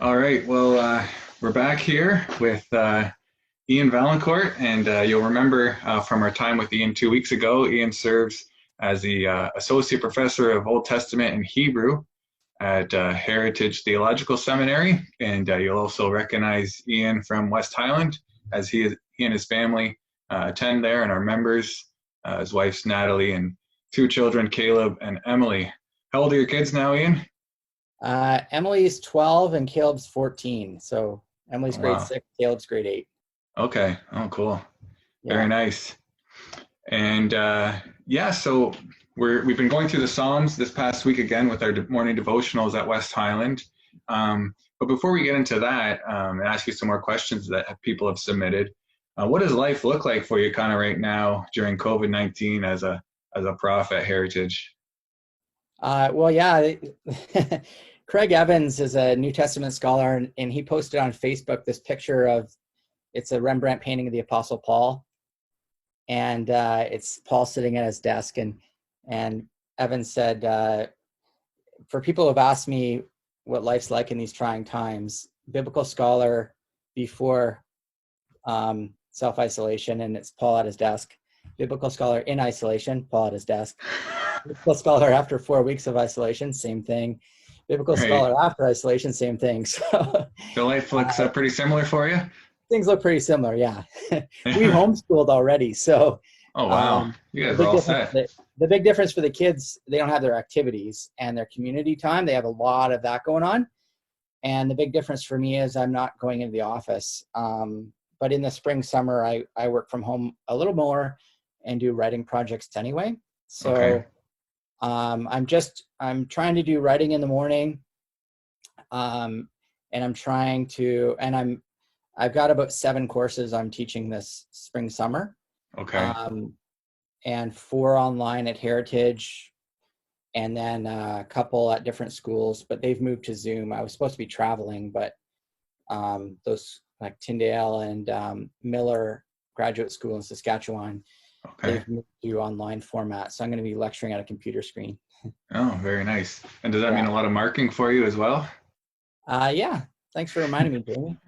All right. Well, we're back here with Ian Vaillancourt, and you'll remember from our time with Ian 2 weeks ago, Ian serves as the Associate Professor of Old Testament and Hebrew at Heritage Theological Seminary, and you'll also recognize Ian from West Highland as he and his family attend there and are members. His wife's Natalie and two children, Caleb and Emily. How old are your kids now, Ian? Emily's 12 and Caleb's 14. So Emily's Oh, grade wow. 6, Caleb's grade 8. Okay. Oh, cool. Very Yeah. nice. And yeah, so we've been going through the Psalms this past week again with our morning devotionals at West Highland. But before we get into that and ask you some more questions that people have submitted, what does life look like for you kind of right now during COVID-19 as a prof at Heritage? Well, yeah. Craig Evans is a New Testament scholar, and he posted on Facebook this picture it's a Rembrandt painting of the Apostle Paul. And it's Paul sitting at his desk. And Evans said, for people who have asked me what life's like in these trying times, biblical scholar before self-isolation, and it's Paul at his desk. Biblical scholar in isolation, Paul at his desk. Biblical scholar after 4 weeks of isolation, same thing. Biblical Right. scholar after isolation, same thing. So The life looks pretty similar for you? things look pretty similar, yeah. We homeschooled already, so Oh, wow. You guys are all set. the big difference for the kids, they don't have their activities and their community time. They have a lot of that going on. And the big difference for me is I'm not going into the office. But in the spring, summer, I work from home a little more and do writing projects anyway. So Okay. I'm trying to do writing in the morning. And I've got about 7 courses I'm teaching this spring, summer. Okay. And 4 online at Heritage, and then a couple at different schools, but they've moved to Zoom. I was supposed to be traveling, but those like Tyndale and Miller Graduate School in Saskatchewan, Okay. they've moved to online format. So I'm going to be lecturing at a computer screen. Oh, very nice. And does that Yeah. mean a lot of marking for you as well? Yeah. Thanks for reminding me, Jamie.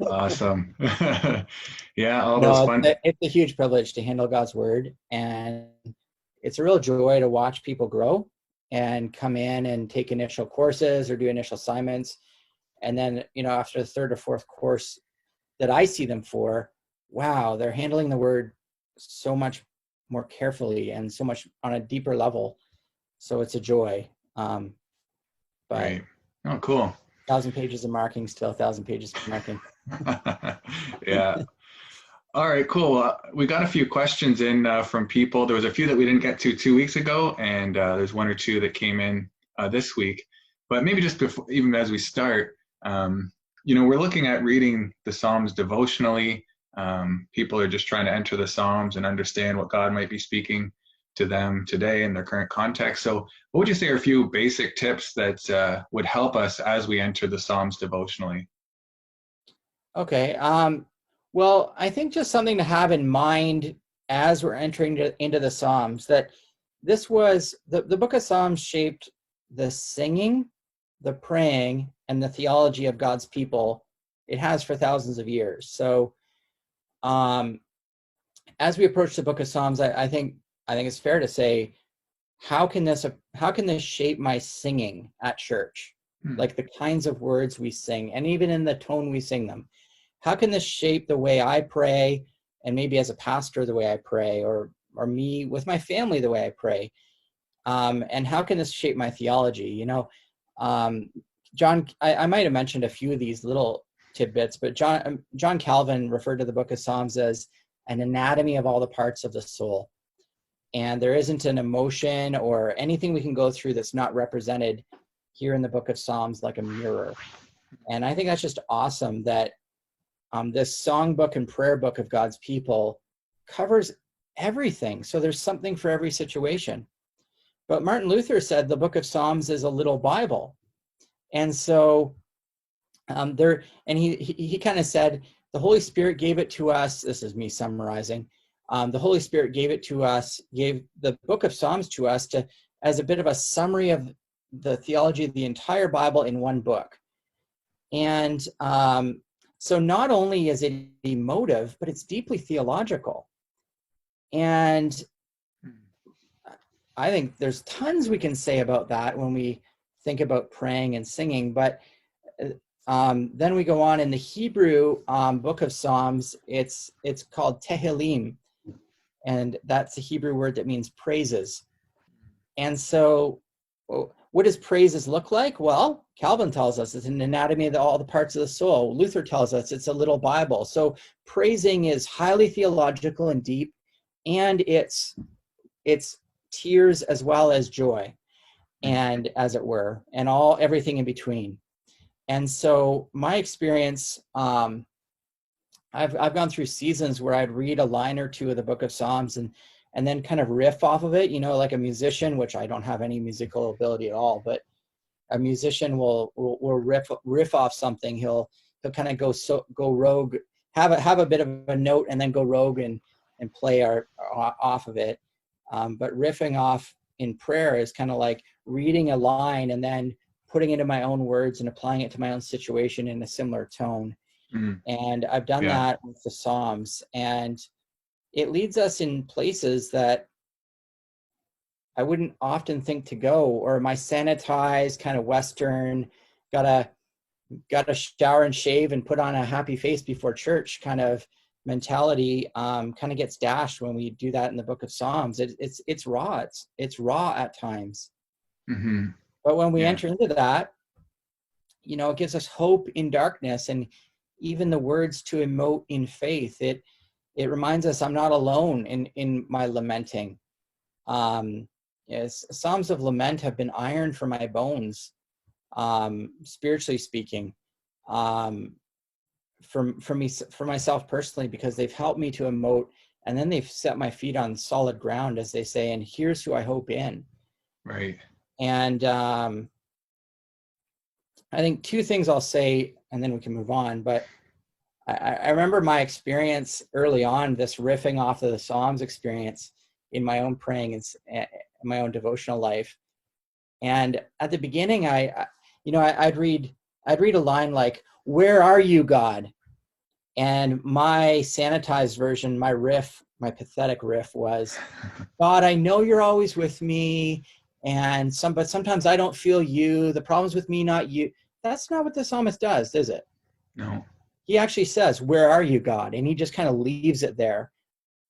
Awesome. Yeah, all those fun. It's a huge privilege to handle God's word, and it's a real joy to watch people grow and come in and take initial courses or do initial assignments. And then, after the 3rd or 4th course that I see them for, wow, they're handling the word so much more carefully and so much on a deeper level. So it's a joy. But Right. Oh, cool. 1,000 pages of marking, still 1,000 pages of marking. Yeah. All right, cool. We got a few questions in from people. There was a few that we didn't get to 2 weeks ago, and there's 1 or 2 that came in this week. But maybe just before, even as we start, we're looking at reading the Psalms devotionally. People are just trying to enter the Psalms and understand what God might be speaking to them today in their current context. So what would you say are a few basic tips that would help us as we enter the Psalms devotionally? Okay. Well, I think just something to have in mind as we're entering into the Psalms, that this was the book of Psalms shaped the singing, the praying, and the theology of God's people. It has for thousands of years. So as we approach the book of Psalms, I think it's fair to say, how can this shape my singing at church? Like the kinds of words we sing, and even in the tone we sing them. How can this shape the way I pray, and maybe as a pastor the way I pray, or me with my family the way I pray? And how can this shape my theology? John, I might have mentioned a few of these little tidbits, but John Calvin referred to the book of Psalms as an anatomy of all the parts of the soul. And there isn't an emotion or anything we can go through that's not represented here in the book of Psalms like a mirror. And I think that's just awesome that this songbook and prayer book of God's people covers everything. So there's something for every situation. But Martin Luther said the book of Psalms is a little Bible. And so he kind of said, the Holy Spirit gave it to us. This is me summarizing. The Holy Spirit gave it to us, gave the book of Psalms to us as a bit of a summary of the theology of the entire Bible in one book. And so not only is it emotive, but it's deeply theological. And I think there's tons we can say about that when we think about praying and singing. But then we go on in the Hebrew book of Psalms. It's called Tehillim, and that's a Hebrew word that means praises. And so what does praises look like? Well, Calvin tells us it's an anatomy of all the parts of the soul. Luther tells us it's a little Bible. So praising is highly theological and deep, and it's tears as well as joy, and as it were, and everything in between. And so my experience, I've gone through seasons where I'd read a line or two of the book of Psalms and then kind of riff off of it, like a musician, which I don't have any musical ability at all, but a musician will riff off something. He'll kind of go rogue, have a bit of a note and then go rogue and play off of it. But riffing off in prayer is kind of like reading a line and then putting it into my own words and applying it to my own situation in a similar tone. And I've done that with the Psalms, and it leads us in places that I wouldn't often think to go, or my sanitized kind of Western, gotta shower and shave and put on a happy face before church kind of mentality kind of gets dashed when we do that in the book of Psalms. It's raw. It's raw at times. Mm-hmm. But when we enter into that, it gives us hope in darkness, and even the words to emote in faith. It reminds us I'm not alone in my lamenting. Yes, Psalms of lament have been iron for my bones, spiritually speaking, for myself personally, because they've helped me to emote, and then they've set my feet on solid ground, as they say, and here's who I hope in. Right. And I think two things I'll say, and then we can move on. But I remember my experience early on, this riffing off of the Psalms experience in my own praying and my own devotional life. And at the beginning, I'd read a line like, "Where are you, God?" And my sanitized version, my pathetic riff was, "God, I know you're always with me, but sometimes I don't feel you. The problem's with me, not you." That's not what the psalmist does, is it? No. He actually says, "Where are you, God?" And he just kind of leaves it there.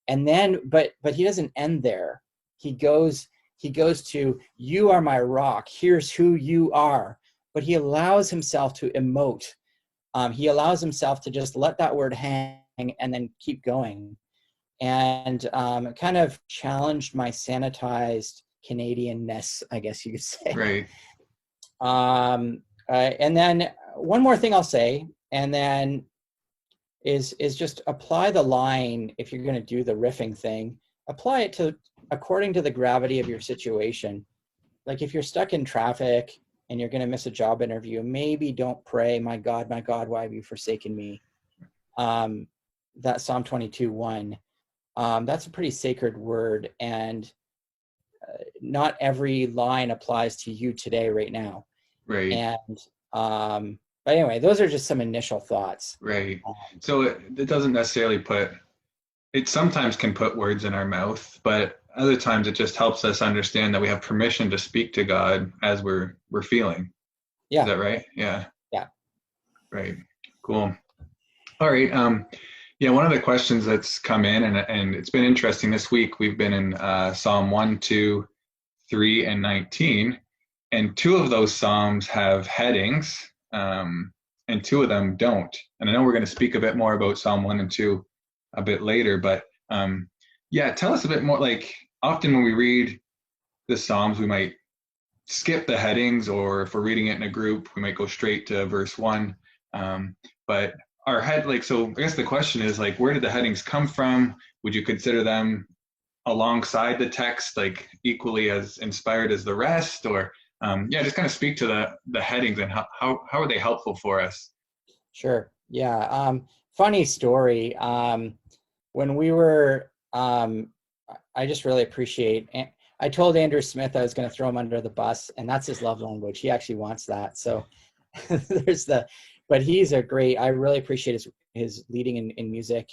And then, but he doesn't end there. He goes to, "You are my rock. Here's who you are." But he allows himself to emote. He allows himself to just let that word hang and then keep going. And it kind of challenged my sanitized Canadianness, I guess you could say. Right. And then one more thing I'll say, and then is just apply the line. If you're going to do the riffing thing, apply it to according to the gravity of your situation. Like if you're stuck in traffic and you're going to miss a job interview, maybe don't pray, my God, why have you forsaken me?" That Psalm 22:1. That's a pretty sacred word, and not every line applies to you today, right now. Right. And but anyway, those are just some initial thoughts. Right. So it doesn't necessarily it sometimes can put words in our mouth, but other times it just helps us understand that we have permission to speak to God as we're feeling. Yeah. Is that right? Yeah. Yeah. Right. Cool. All right. One of the questions that's come in, and it's been interesting this week, we've been in Psalm 1, 2, 3, and 19, and two of those Psalms have headings, and two of them don't. And I know we're going to speak a bit more about Psalm 1 and 2 a bit later, but tell us a bit more. Like, often when we read the Psalms, we might skip the headings, or if we're reading it in a group, we might go straight to verse 1. But so I guess the question is, like, where did the headings come from? Would you consider them alongside the text, like equally as inspired as the rest? Or just kind of speak to the headings and how are they helpful for us? Sure. Yeah. Funny story. When we were, I just really appreciate I told Andrew Smith I was going to throw him under the bus, and that's his love language. He actually wants that. So but he's a great, I really appreciate his leading in music.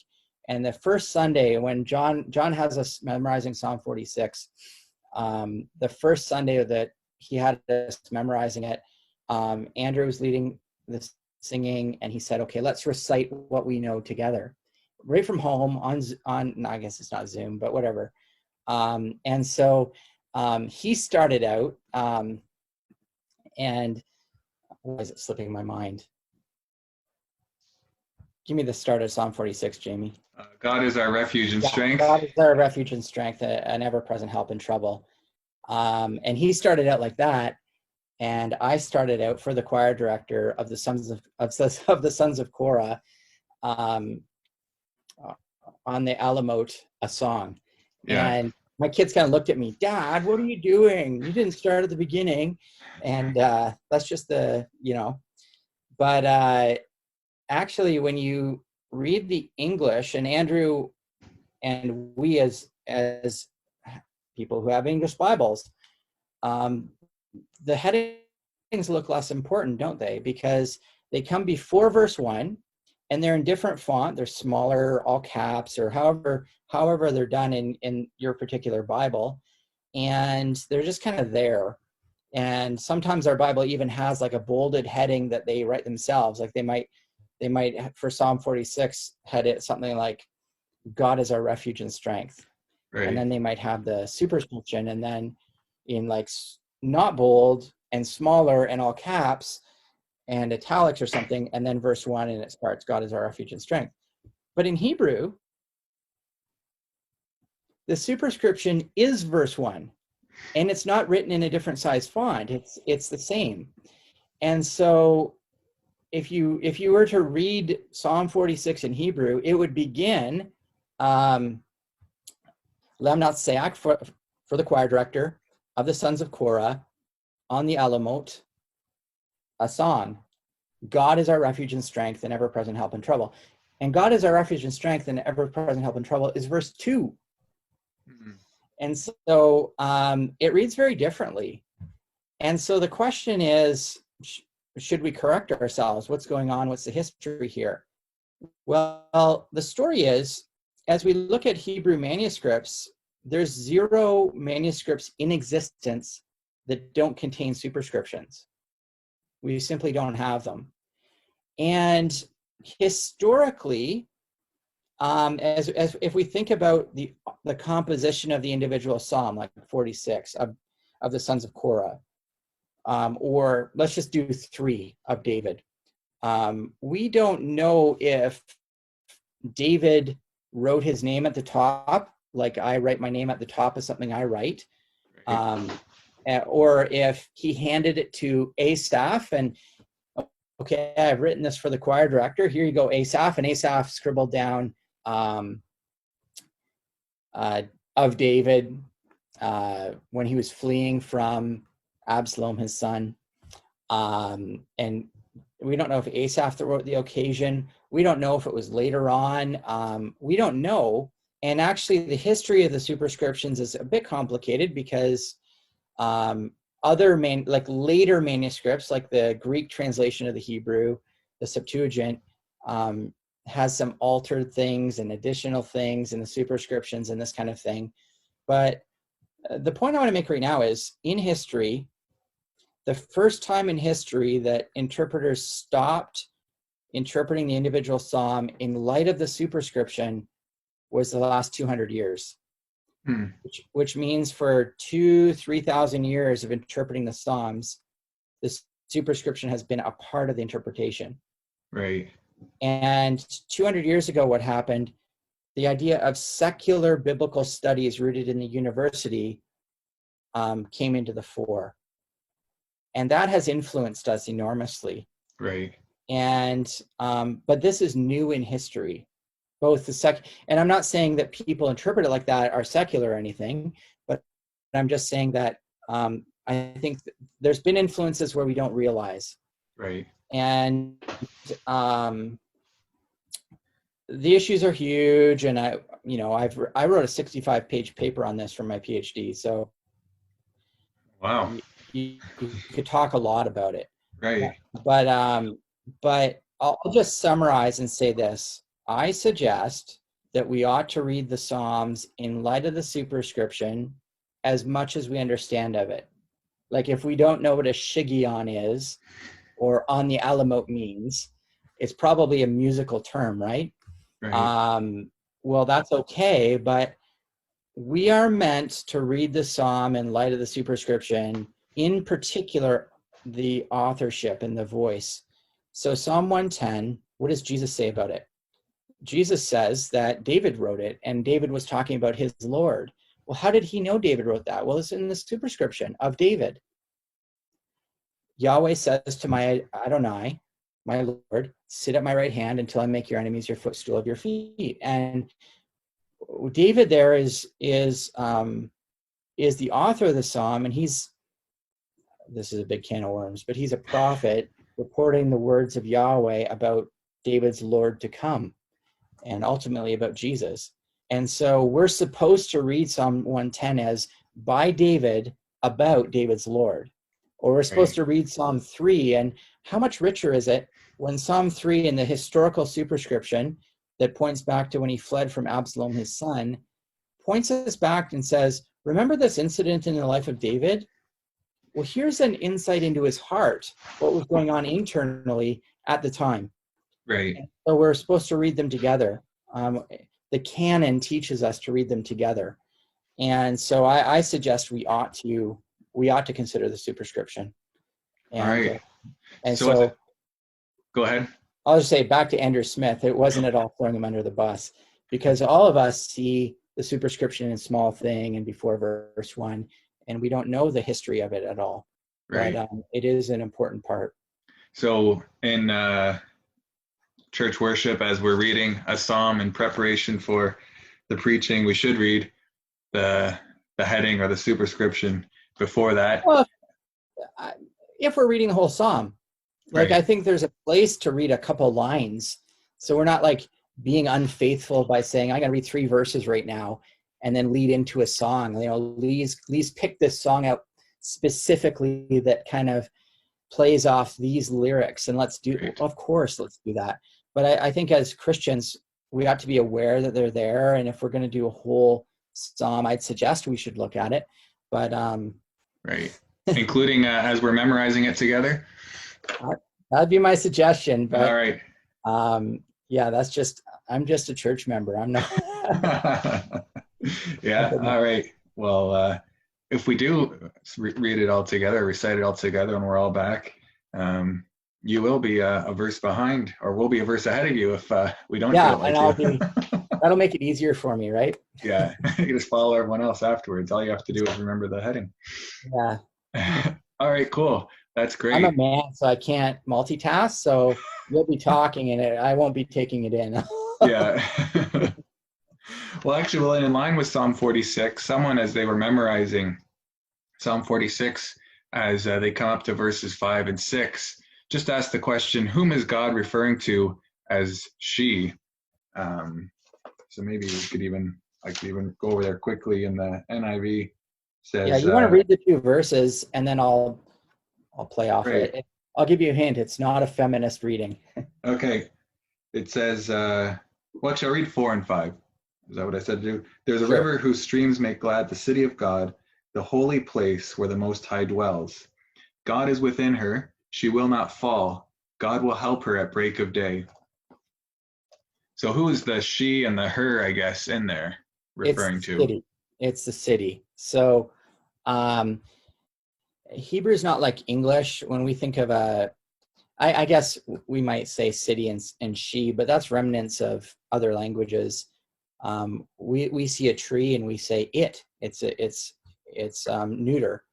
And the first Sunday when John has us memorizing Psalm 46, the first Sunday that he had us memorizing it, Andrew was leading the singing, and he said, okay, let's recite what we know together, right from home on no, I guess it's not Zoom, but whatever. And so he started out, and why is it slipping my mind? Give me the start of Psalm 46, Jamie. God is our refuge and strength. God is our refuge and strength, an ever-present help in trouble. And he started out like that, and I started out for the choir director of the Sons of Korah, on the Alamote, a song. Yeah. And my kids kind of looked at me, Dad, what are you doing? You didn't start at the beginning. And that's just but actually, when you read the English, and Andrew and we as people who have English Bibles, the headings look less important, don't they? Because they come before verse 1, and they're in different font. They're smaller, all caps, or however they're done in your particular Bible. And they're just kind of there. And sometimes our Bible even has like a bolded heading that they write themselves. Like they might for Psalm 46 head it something like, God is our refuge and strength. Right. And then they might have the superscription, and then in like not bold and smaller and all caps and italics or something, and then verse 1, and it starts, God is our refuge and strength. But in Hebrew, the superscription is verse 1, and it's not written in a different size font. It's the same. And so if you were to read Psalm 46 in Hebrew, it would begin, Lemnat Seach, for the choir director of the Sons of Korah, on the Alamote, a song. God is our refuge and strength and ever-present help in trouble. And God is our refuge and strength and ever-present help in trouble is verse 2. Mm-hmm. And so it reads very differently. And so the question is, should we correct ourselves? What's going on? What's the history here? Well, the story is, as we look at Hebrew manuscripts, there's 0 manuscripts in existence that don't contain superscriptions. We simply don't have them. And historically, as if we think about the composition of the individual psalm, like 46 of the Sons of Korah, or let's just do 3 of David. We don't know if David wrote his name at the top, like I write my name at the top of something I write, or if he handed it to Asaph and, okay, I've written this for the choir director, here you go, Asaph, and Asaph scribbled down of David when he was fleeing from Absalom, his son. And we don't know if Asaph wrote the occasion. We don't know if it was later on. We don't know. And actually, the history of the superscriptions is a bit complicated because later manuscripts, like the Greek translation of the Hebrew, the Septuagint, has some altered things and additional things in the superscriptions and this kind of thing. But the point I want to make right now is, in history, the first time in history that interpreters stopped interpreting the individual psalm in light of the superscription was the last 200 years, which means for 2,000-3,000 years of interpreting the Psalms, the superscription has been a part of the interpretation. Right. And 200 years ago, what happened? The idea of secular biblical studies rooted in the university came into the fore. And that has influenced us enormously. Right. And, but this is new in history. Both and I'm not saying that people interpret it like that are secular or anything, but I'm just saying that I think there's been influences where we don't realize. Right. And the issues are huge, and I wrote a 65-page paper on this for my PhD. So Wow. You could talk a lot about it. Right. But I'll just summarize and say this. I suggest that we ought to read the Psalms in light of the superscription as much as we understand of it. Like if we don't know what a shiggaion is or on the Alamote means, it's probably a musical term, right? Right. Well, that's okay, but we are meant to read the Psalm in light of the superscription, in particular, the authorship and the voice. So Psalm 110, what does Jesus say about it? Jesus says that David wrote it, and David was talking about his Lord. Well, how did he know David wrote that? Well, it's in the superscription of David. Yahweh says to my Adonai, my Lord, sit at my right hand until I make your enemies your footstool of your feet. And David there is the author of the psalm, and this is a big can of worms, but he's a prophet reporting the words of Yahweh about David's Lord to come, and ultimately about Jesus. And so we're supposed to read Psalm 110 as by David about David's Lord. Or we're supposed to read Psalm 3, and how much richer is it when Psalm 3 in the historical superscription that points back to when he fled from Absalom, his son, points us back and says, remember this incident in the life of David? Well, here's an insight into his heart, what was going on internally at the time. Right. And so we're supposed to read them together. The canon teaches us to read them together. And so I suggest we ought to consider the superscription. And, all right. And so go ahead. I'll just say back to Andrew Smith, it wasn't at all throwing him under the bus, because all of us see the superscription in small thing and before verse 1, and we don't know the history of it at all. Right. But it is an important part. So in church worship, as we're reading a psalm in preparation for the preaching, we should read the heading or the superscription before that. Well, if we're reading the whole psalm, like right. I think there's a place to read a couple lines, so we're not like being unfaithful by saying I'm going to read 3 verses right now and then lead into a song. You know, please pick this song out specifically that kind of plays off these lyrics, and let's do. Right. Of course, let's do that. But I think as Christians, we ought to be aware that they're there, and if we're going to do a whole psalm, I'd suggest we should look at it. But right, including as we're memorizing it together. That'd be my suggestion. But all right. Yeah, I'm just a church member. I'm not. Yeah. All right. Well, if we do read it all together, recite it all together, and we're all back, you will be a verse behind, or we'll be a verse ahead of you if we don't. Yeah, do it like and that'll make it easier for me, right? Yeah, you can just follow everyone else afterwards. All you have to do is remember the heading. Yeah. All right, cool. That's great. I'm a man, so I can't multitask. So you'll be talking, and I won't be taking it in. Yeah. Well, actually, in line with Psalm 46, someone, as they were memorizing Psalm 46, as they come up to verses 5 and 6, just asked the question, whom is God referring to as she? So maybe I could even go over there quickly in the NIV. Says, yeah, you want to read the 2 verses, and then I'll play off it. I'll give you a hint. It's not a feminist reading. Okay. It says, well, shall I read 4 and 5? Is that what I said to do? There's a river whose streams make glad the city of God, the holy place where the Most High dwells. God is within her. She will not fall. God will help her at break of day. So who is the she and the her, I guess, in there referring to? City. It's the city. So Hebrew is not like English. When we think of I guess we might say city and she, but that's remnants of other languages. We see a tree and we say it. It's neuter,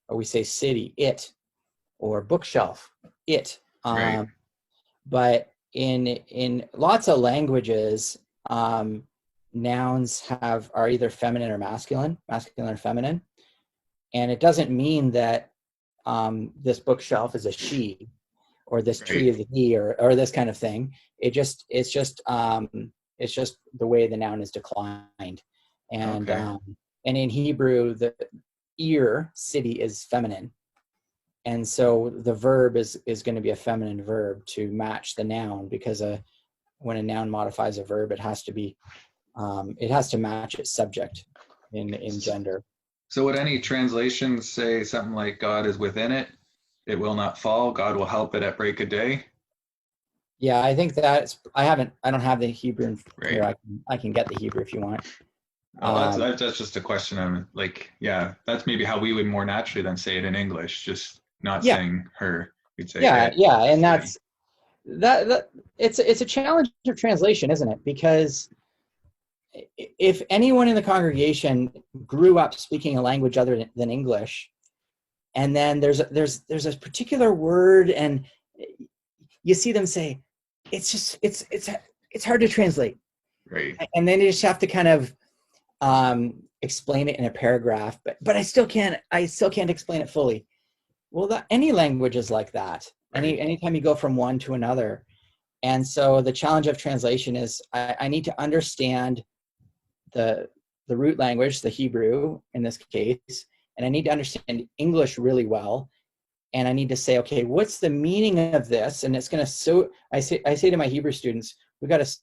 or we say city, it, or bookshelf, it. Right. But in lots of languages, nouns are either feminine or masculine or feminine, and it doesn't mean that this bookshelf is a she, or this tree is a he, or this kind of thing. It's just the way the noun is declined, and in Hebrew, city is feminine. And so the verb is going to be a feminine verb to match the noun, because when a noun modifies a verb, it has to match its subject in gender. So would any translations say something like God is within it? It will not fall. God will help it at break of day. Yeah, I think I don't have the Hebrew here. Right. I can get the Hebrew if you want. That's just a question. I'm like, yeah, that's maybe how we would more naturally then say it in English, just not saying her. We'd say it. Yeah, and that's that. It's a challenge of translation, isn't it? Because if anyone in the congregation grew up speaking a language other than English, and then there's a particular word, and you see them say, it's hard to translate, right? And then you just have to kind of explain it in a paragraph, but I still can't explain it fully. Well, any language is like that. Right. Anytime you go from one to another. And so the challenge of translation is I need to understand the root language, the Hebrew in this case, and I need to understand English really well. And I need to say, okay, what's the meaning of this? And it's going to, I say to my Hebrew students, we got to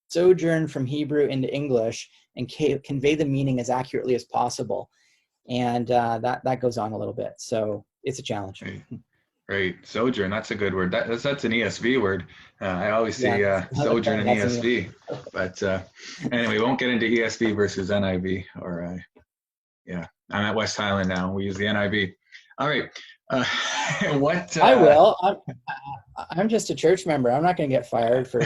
sojourn from Hebrew into English and convey the meaning as accurately as possible. And that goes on a little bit. So it's a challenge. Right. Sojourn, that's a good word. That's an ESV word. I always see sojourn in ESV. But anyway, we won't get into ESV versus NIV. Or I'm at West Highland now. We use the NIV. All right. I will. I'm just a church member. I'm not going to get fired for.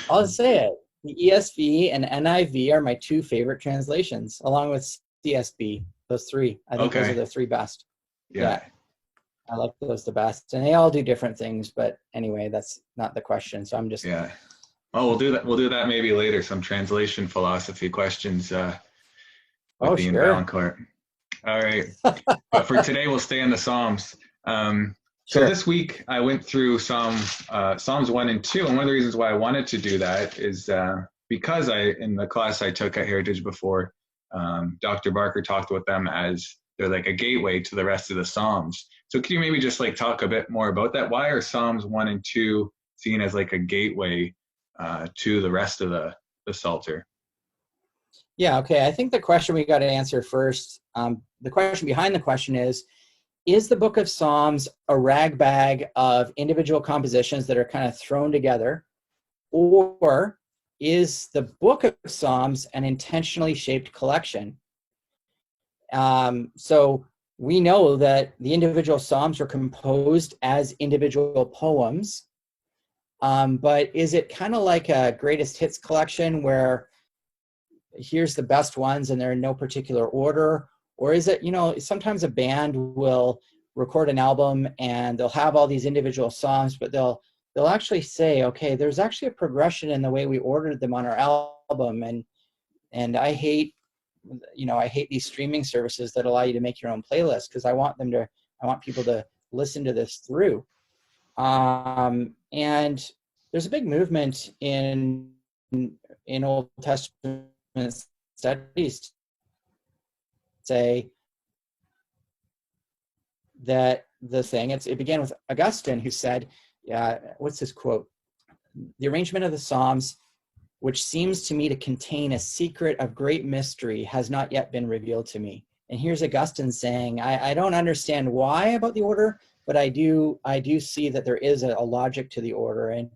I'll say it. The ESV and NIV are my two favorite translations, along with CSB. Those three. I think those are the three best. Yeah. I like those the best, and they all do different things. But anyway, that's not the question. So I'm just. Yeah. Well, we'll do that. We'll do that maybe later. Some translation philosophy questions. With the Vaillancourt. All right. But for today, we'll stay in the Psalms. So this week I went through Psalms 1 and 2, and one of the reasons why I wanted to do that is because in the class I took at Heritage before, Dr. Barker talked with them as they're like a gateway to the rest of the Psalms. So can you maybe just like talk a bit more about that? Why are Psalms 1 and 2 seen as like a gateway to the rest of the Psalter? Yeah, okay. I think the question we got to answer first, the question behind the question is the book of Psalms a ragbag of individual compositions that are kind of thrown together, or is the book of Psalms an intentionally shaped collection? So we know that the individual Psalms are composed as individual poems, but is it kind of like a greatest hits collection where here's the best ones and they're in no particular order? Or is it, sometimes a band will record an album and they'll have all these individual songs, but they'll actually say, okay, there's actually a progression in the way we ordered them on our album. And I hate these streaming services that allow you to make your own playlist, because I want people to listen to this through. And there's a big movement in Old Testament studies say that it began with Augustine, who said, what's his quote? The arrangement of the Psalms, which seems to me to contain a secret of great mystery, has not yet been revealed to me. And here's Augustine saying, I don't understand why about the order, but I do see that there is a logic to the order. And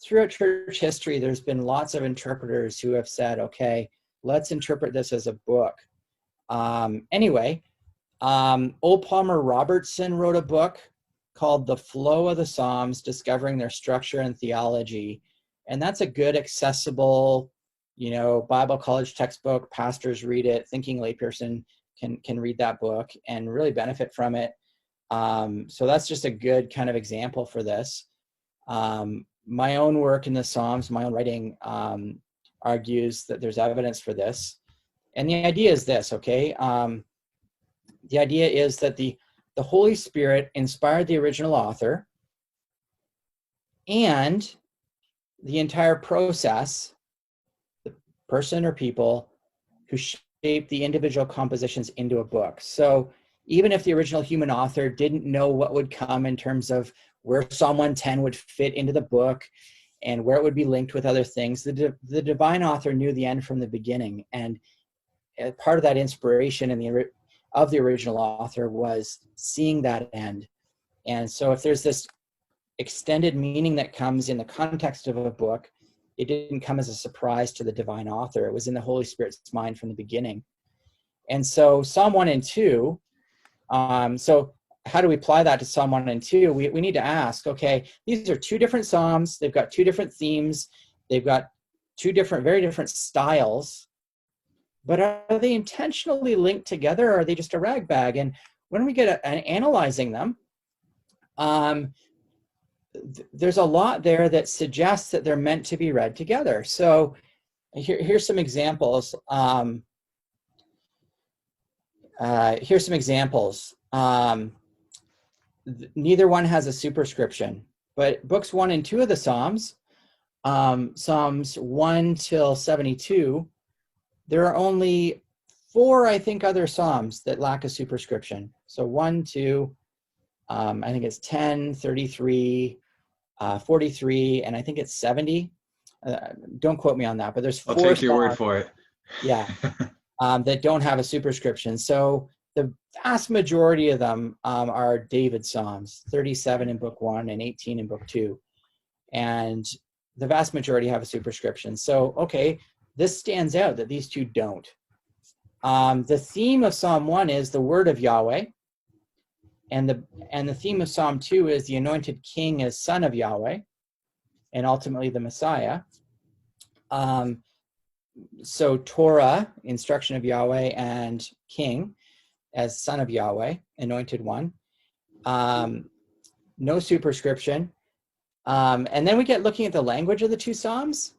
throughout church history, there's been lots of interpreters who have said, okay, let's interpret this as a book. Old Palmer Robertson wrote a book called The Flow of the Psalms, Discovering Their Structure and Theology. And that's a good, accessible, Bible college textbook. Pastors read it. Thinking layperson can read that book and really benefit from it. So that's just a good kind of example for this. My own work in the Psalms, my own writing, argues that there's evidence for this. And the idea is this, okay? The idea is that the Holy Spirit inspired the original author, and the entire process, the person or people who the individual compositions into a book. So even if the original human author didn't know what would come in terms of where Psalm 110 would fit into the book and where it would be linked with other things, the divine author knew the end from the beginning. And part of that inspiration of the original author was seeing that end. And so if there's this extended meaning that comes in the context of a book, it didn't come as a surprise to the divine author. It was in the Holy Spirit's mind from the beginning. And so Psalm 1 and 2, so how do we apply that to Psalm 1 and 2? We need to ask, okay, these are two different Psalms. They've got two different themes. They've got two different, very different styles. But are they intentionally linked together, or are they just a rag bag? And when we get analyzing them, there's a lot there that suggests that they're meant to be read together. So here's some examples. Neither one has a superscription, but books 1 and 2 of the Psalms, Psalms 1 till 72, there are only 4, I think, other Psalms that lack a superscription. So 1, 2, I think it's 10, 33, 43, and I think it's 70. Don't quote me on that, but there's 4 I'll take your word for it. Yeah, that don't have a superscription. So the vast majority of them are David Psalms, 37 in book 1 and 18 in book 2. And the vast majority have a superscription. So, okay, this stands out that these two don't. The theme of Psalm 1 is the word of Yahweh. And the theme of Psalm 2 is the anointed king as son of Yahweh, and ultimately the Messiah. So Torah, instruction of Yahweh, and king as son of Yahweh, anointed one. No superscription. And then we get looking at the language of the two Psalms.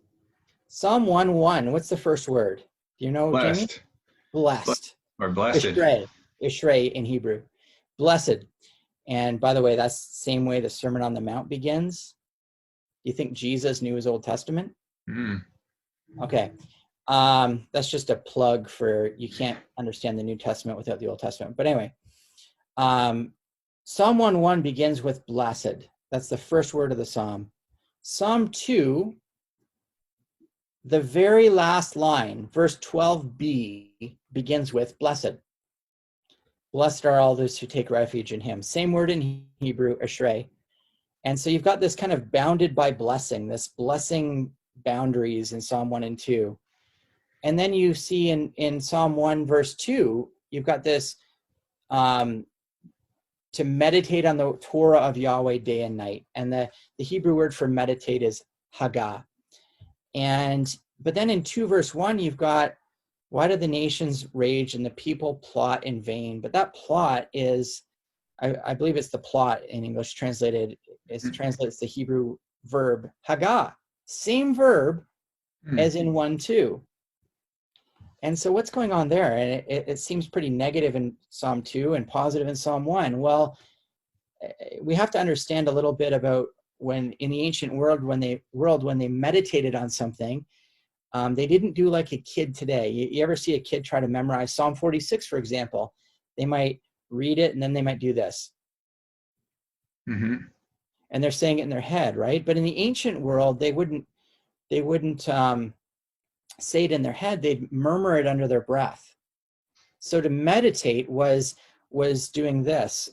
Psalm 1:1, what's the first word? Do you know, Blessed. Jamie? Blessed. Or blessed. Ishrei in Hebrew. Blessed. And by the way, that's the same way the Sermon on the Mount begins. Do you think Jesus knew his Old Testament? Okay. That's just a plug for, you can't understand the New Testament without the Old Testament. But anyway, Psalm 1:1 begins with blessed. That's the first word of the Psalm. Psalm 2, the very last line, verse 12b, begins with blessed. Blessed are all those who take refuge in him. Same word in Hebrew, ashrei. And so you've got this kind of bounded by blessing, this blessing boundaries in Psalm 1 and 2. And then you see in Psalm 1, verse 2, you've got this to meditate on the Torah of Yahweh day and night. And the Hebrew word for meditate is hagah. But then in 2 verse 1, you've got, why do the nations rage and the people plot in vain? But that plot is, I believe it's the plot in English translated, it translates the Hebrew verb hagah. Same verb as in 1:2. And so what's going on there? And it seems pretty negative in Psalm 2 and positive in Psalm 1. Well, we have to understand a little bit about when in the ancient world, when they meditated on something, they didn't do like a kid today. You ever see a kid try to memorize Psalm 46, for example? They might read it and then they might do this. And they're saying it in their head, right? But in the ancient world, they wouldn't say it in their head. They'd murmur it under their breath. So to meditate was doing this.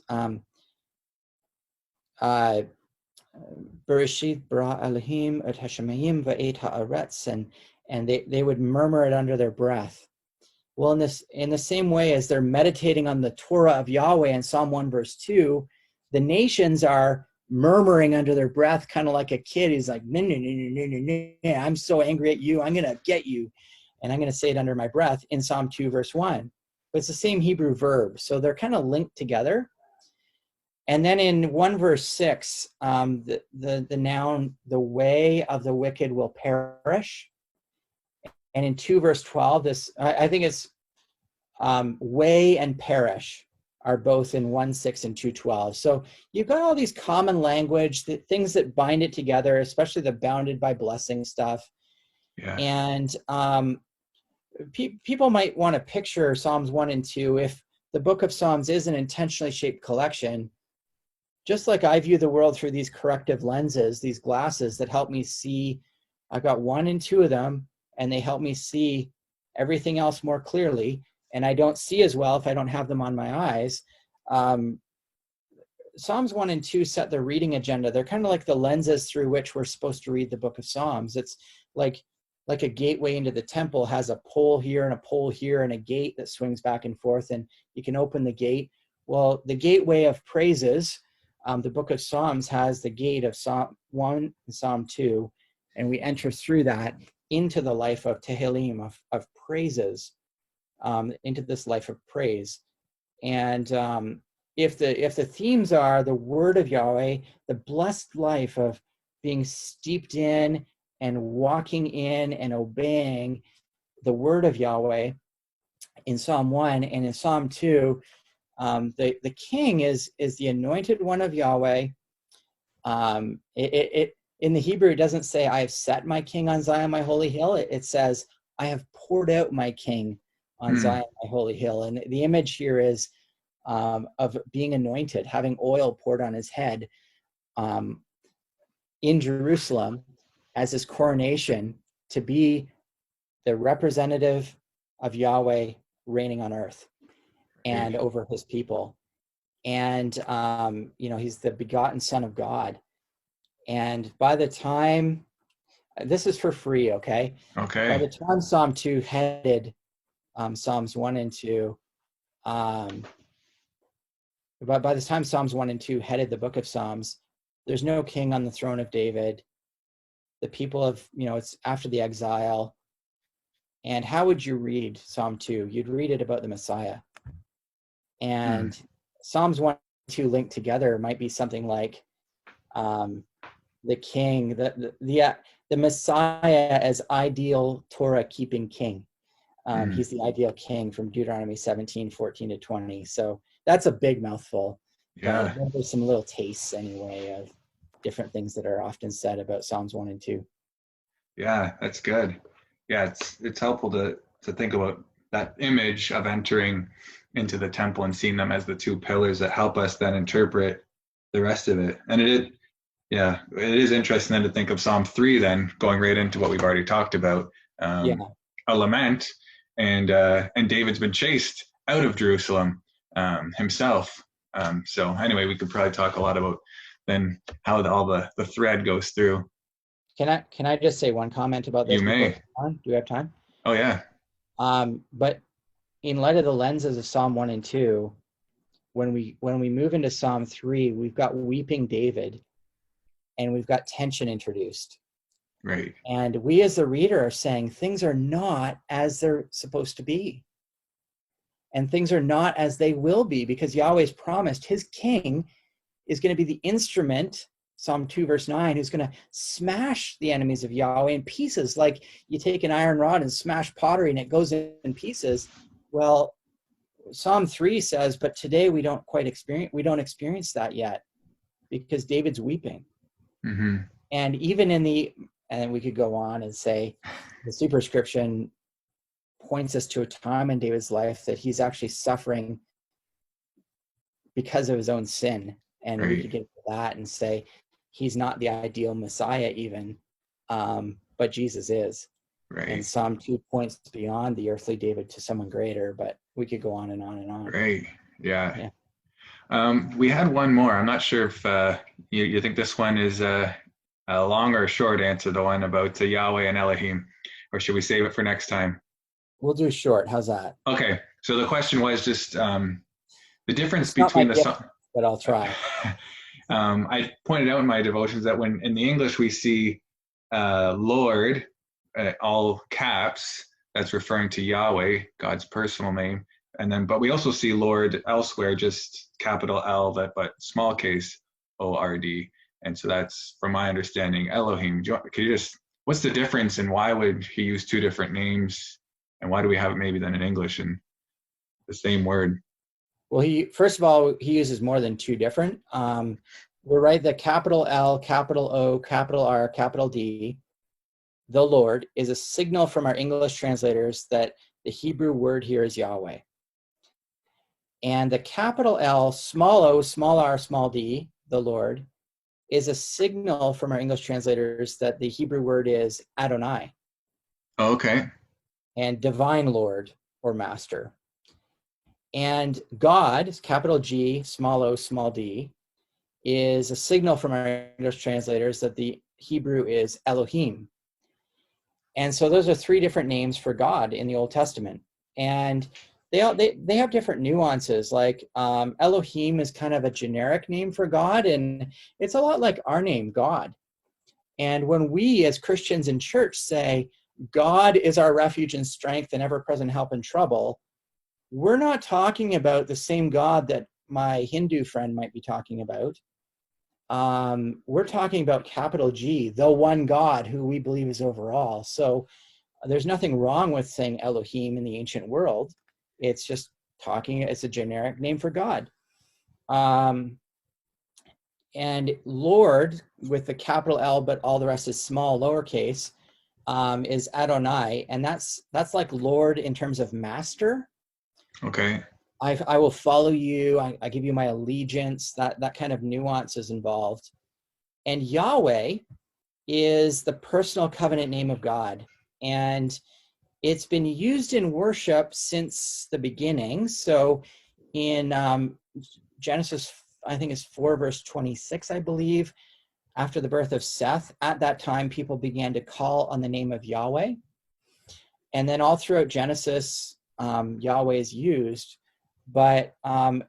Bereshit bara Elohim et hashemayim va'et haaretz, and they would murmur it under their breath. Well, in the same way as they're meditating on the Torah of Yahweh in Psalm 1 verse 2, the nations are murmuring under their breath, kind of like a kid who's like, I'm so angry at you, I'm going to get you. And I'm going to say it under my breath in Psalm 2 verse 1. But it's the same Hebrew verb. So they're kind of linked together. And then in 1 verse 6, the noun, the way of the wicked will perish. And in 2 verse 12, I think it's way and perish are both in 1:6 and 2:12. So you've got all these common language, things that bind it together, especially the bounded by blessing stuff. Yeah. And people might want to picture Psalms 1 and 2. If the book of Psalms is an intentionally shaped collection, just like I view the world through these corrective lenses, these glasses that help me see, I've got 1 and 2 of them, and they help me see everything else more clearly. And I don't see as well if I don't have them on my eyes. Psalms 1 and 2 set the reading agenda. They're kind of like the lenses through which we're supposed to read the book of Psalms. It's like a gateway into the temple has a pole here and a pole here and a gate that swings back and forth, and you can open the gate. Well, the gateway of praises, the book of Psalms has the gate of Psalm 1 and Psalm 2, and we enter through that into the life of Tehillim, of praises, into this life of praise. And if the themes are the word of Yahweh, the blessed life of being steeped in and walking in and obeying the word of Yahweh in Psalm 1, and in Psalm 2, the king is the anointed one of Yahweh. In the Hebrew, it doesn't say, I have set my king on Zion, my holy hill. It says, I have poured out my king on Zion, my holy hill. And the image here is of being anointed, having oil poured on his head in Jerusalem as his coronation to be the representative of Yahweh reigning on earth and over his people. And, he's the begotten Son of God. And by the time, this is for free, okay? Okay. By the time Psalm 2 headed Psalms 1 and 2, but by the time Psalms 1 and 2 headed the book of Psalms, there's no king on the throne of David. The people have, it's after the exile. And how would you read Psalm 2? You'd read it about the Messiah. And Psalms 1 and 2 linked together might be something like the king, the Messiah as ideal Torah-keeping king. He's the ideal king from Deuteronomy 17:14-20. So that's a big mouthful. Yeah. There's some little tastes anyway of different things that are often said about Psalms 1 and 2. Yeah, that's good. Yeah, it's helpful to think about that image of entering into the temple and seeing them as the two pillars that help us then interpret the rest of it. And it is interesting then to think of Psalm 3 then going right into what we've already talked about, a lament, and David's been chased out of Jerusalem himself. So anyway, we could probably talk a lot about then how all the thread goes through. Can I just say one comment about this? You may. Do we have time? Oh yeah. But in light of the lenses of Psalm 1 and 2, when we move into Psalm 3, we've got weeping David, and we've got tension introduced. Right. And we as the reader are saying things are not as they're supposed to be. And things are not as they will be, because Yahweh's promised his king is going to be the instrument, Psalm 2 verse 9, who's going to smash the enemies of Yahweh in pieces, like you take an iron rod and smash pottery and it goes in pieces. Well, Psalm 3 says, but today we don't experience that yet, because David's weeping. Mm-hmm. And even and we could go on and say the superscription points us to a time in David's life that he's actually suffering because of his own sin. And we could get to that and say he's not the ideal Messiah even, but Jesus is. Right. And Psalm 2 points beyond the earthly David to someone greater, but we could go on and on and on. Right. Yeah. We had one more. I'm not sure if you think this one is a long or a short answer, the one about Yahweh and Elohim, or should we save it for next time? We'll do short. How's that? Okay. So the question was just the difference between the song. But I'll try. I pointed out in my devotions that when in the English we see Lord, all caps, that's referring to Yahweh, God's personal name. And then, but we also see Lord elsewhere, just capital L, but small case O-R-D. And so that's, from my understanding, Elohim. What's the difference, and why would he use two different names? And why do we have it maybe then in English and the same word? Well, first of all, he uses more than two different. We're right, the capital L, capital O, capital R, capital D, the Lord, is a signal from our English translators that the Hebrew word here is Yahweh. And the capital L, small o, small r, small d, the Lord, is a signal from our English translators that the Hebrew word is Adonai. Okay. And divine Lord or master. And God, capital G, small o, small d, is a signal from our English translators that the Hebrew is Elohim. And so those are three different names for God in the Old Testament. And they have different nuances. Like Elohim is kind of a generic name for God, and it's a lot like our name, God. And when we as Christians in church say, God is our refuge and strength and ever-present help in trouble, we're not talking about the same God that my Hindu friend might be talking about. We're talking about capital G, the one God who we believe is over all. So there's nothing wrong with saying Elohim in the ancient world. It's just it's a generic name for God. And Lord, with the capital L, but all the rest is small, lowercase, is Adonai. And that's like Lord in terms of master. Okay. I will follow you. I give you my allegiance. That kind of nuance is involved. And Yahweh is the personal covenant name of God. And it's been used in worship since the beginning. So in Genesis, I think it's 4 verse 26, I believe, after the birth of Seth, at that time, people began to call on the name of Yahweh. And then all throughout Genesis, Yahweh is used. But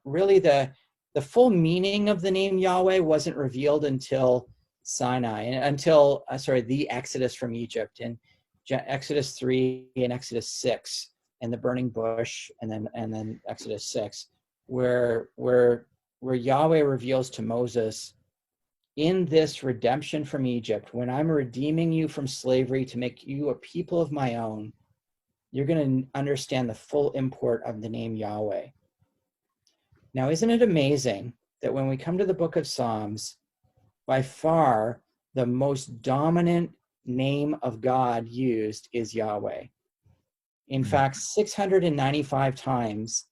really the full meaning of the name Yahweh wasn't revealed until Sinai, until, the Exodus from Egypt, and Exodus 3 and Exodus 6, and the burning bush, and then Exodus 6, where Yahweh reveals to Moses, in this redemption from Egypt, when I'm redeeming you from slavery to make you a people of my own, you're going to understand the full import of the name Yahweh. Now, isn't it amazing that when we come to the book of Psalms, by far the most dominant name of God used is Yahweh. In fact, 695 times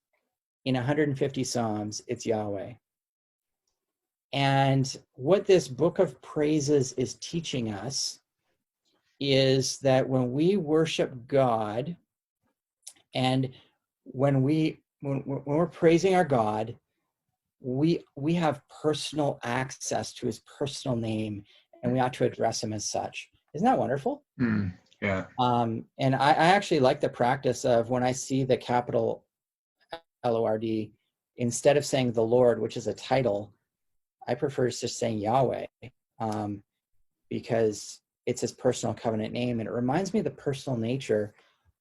in 150 Psalms, it's Yahweh. And what this book of praises is teaching us is that when we worship God, and when we're praising our God, we have personal access to his personal name, and we ought to address him as such. Isn't that wonderful? Yeah. And I actually like the practice of, when I see the capital Lord, instead of saying the Lord, which is a title, I prefer just saying Yahweh, because it's his personal covenant name, and it reminds me of the personal nature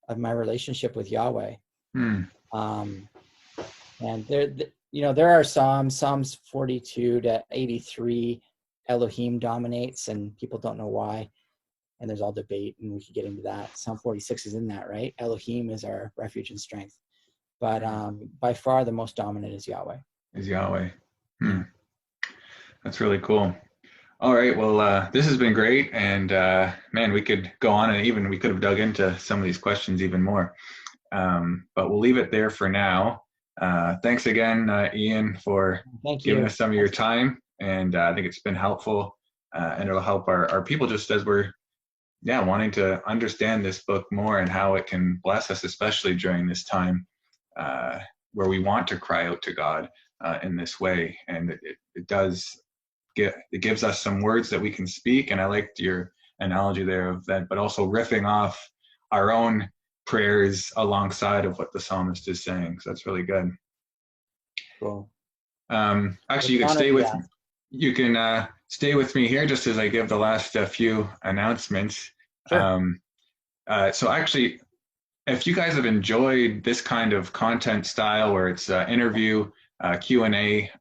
of my relationship with Yahweh. And there are Psalms 42 to 83, Elohim dominates, and people don't know why. And there's all debate, and we could get into that. Psalm 46 is in that, right? Elohim is our refuge and strength. But by far the most dominant is Yahweh. That's really cool. All right. Well, this has been great. And man, we could go on, and even we could have dug into some of these questions even more. But we'll leave it there for now. Thanks again, Ian, for giving us some of your time. And I think it's been helpful, and it'll help our people, just as we're wanting to understand this book more and how it can bless us, especially during this time where we want to cry out to God in this way. And it gives us some words that we can speak. And I liked your analogy there of that, but also riffing off our own prayers alongside of what the psalmist is saying. So that's really good. Cool. Actually, you can stay with me here just as I give the last few announcements. Sure. So actually, if you guys have enjoyed this kind of content style where it's interview, Q&A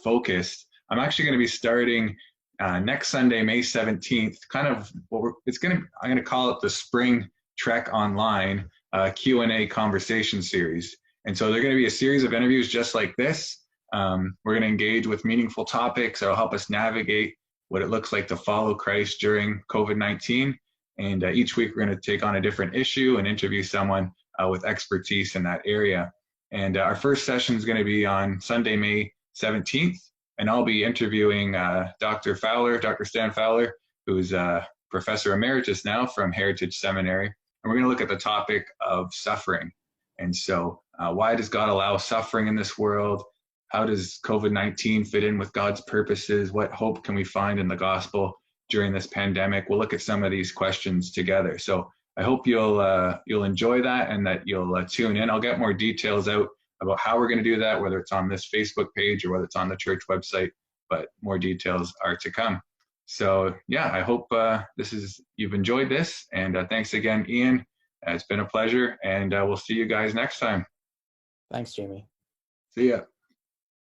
focused, I'm actually going to be starting next Sunday, May 17th, I'm going to call it the Spring Trek Online Q&A conversation series. And so they're going to be a series of interviews just like this. We're going to engage with meaningful topics that will help us navigate what it looks like to follow Christ during COVID-19. And each week we're going to take on a different issue and interview someone with expertise in that area. And our first session is going to be on Sunday, May 17th, and I'll be interviewing Dr. Stan Fowler, who's Professor Emeritus now from Heritage Seminary. And we're going to look at the topic of suffering. And so why does God allow suffering in this world? How does COVID-19 fit in with God's purposes? What hope can we find in the gospel during this pandemic? We'll look at some of these questions together. So I hope you'll enjoy that and that you'll tune in. I'll get more details out about how we're going to do that, whether it's on this Facebook page or whether it's on the church website, but more details are to come. So yeah, I hope you've enjoyed this, and thanks again, Ian. It's been a pleasure, and we'll see you guys next time. Thanks, Jamie. See ya.